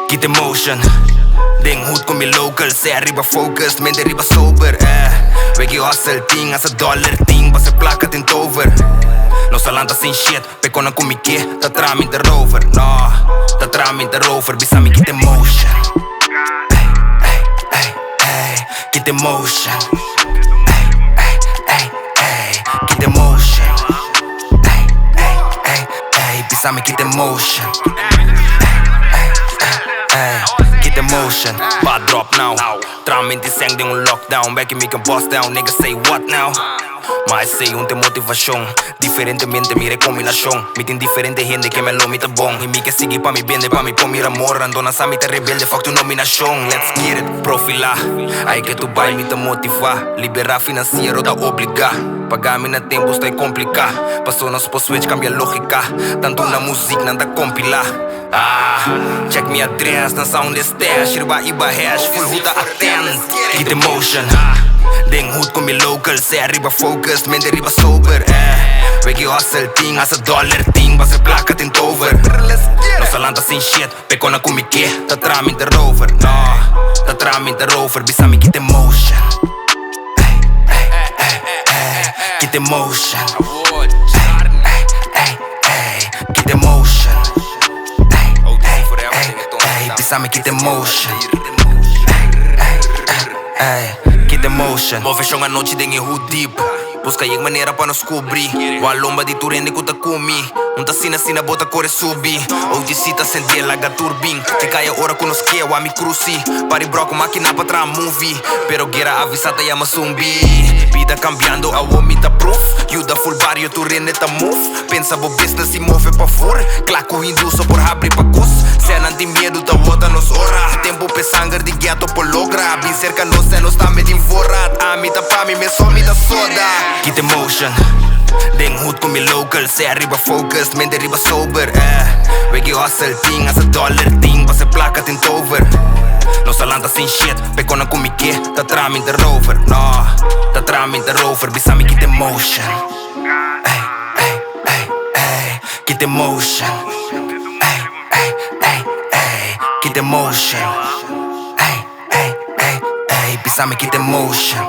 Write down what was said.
Keep the motion. Ding hoed con mi local, say arriba focused, mente arriba sober. Reggae hustle ting, as a dollar ting, va se placa tin over. No salanta sin shit, pecona con mi key, ta tram in the rover. No, ta tram in the rover, bisami keep the motion. Keep the motion. Keep the motion. Bisami keep the motion. Keep the motion. Bad drop now. Tram in the sang ding un lockdown. Back in me can bust down. Niggas say what now? Mas sei un te motivación. Diferentemente mire combinación. Meeting diferente gente que me lo mita bon. Y mi que sigue pa mi vende, pa mi po mira amor. Andona sa mi te rebelde, fuck tu nominación. Let's get it, profila. Ay que tu bai mi te motiva. Liberá financiero da obliga. Pagar-me na tempo está complicar. Passou nos po switch, cambia lógica. Tanto na música, nada compila. Check me address, na sound stash. Riba iba hash, full Ruta attend. Keep the motion. Ding hoed con mi local, say arriba focused, mente arriba sober. Reggae hustle ting, as a dollar ting, va se placa tin over. No salanta sin shit, pecona con mi key, ta tram in the rover. No, ta tram in the rover, bisami keep the motion. Keep the motion. Keep the motion. Bisami keep the motion. Keep the motion. Vou fechar a noite dengue hood deep. Busca aí maneira para nos cobrir. O alomba de turende que tá comi. Tá sina bota core subi. Hoje cita sentir laga turbin. Te cai a hora que nos quer, o ami cruci. Pari broco máquina para tra movie. Pero guerra avisada ya zumbi. Vida cambiando, a homem tá proof. You da full barrio, turende tá move. Pensa bo business e move pa fora. Claco hindu só por abrir pa cus. Cena de medo, tá bota nos hora. Tempo pe sangue de ghetto por logra. Bem cerca nos senos tá me divorrat. A mi tá pa mi, me só me da soda. Keep the motion. Ding hoed con mi local, say arriba focused, mente arriba sober. Reggae hustle ting, as a dollar ting, va se placa tin over. No salanta sin shit, pecona con mi key, ta tram in the rover. No, ta tram in the rover, bisami keep the motion. Keep the motion. Keep the motion. Bisami keep the motion.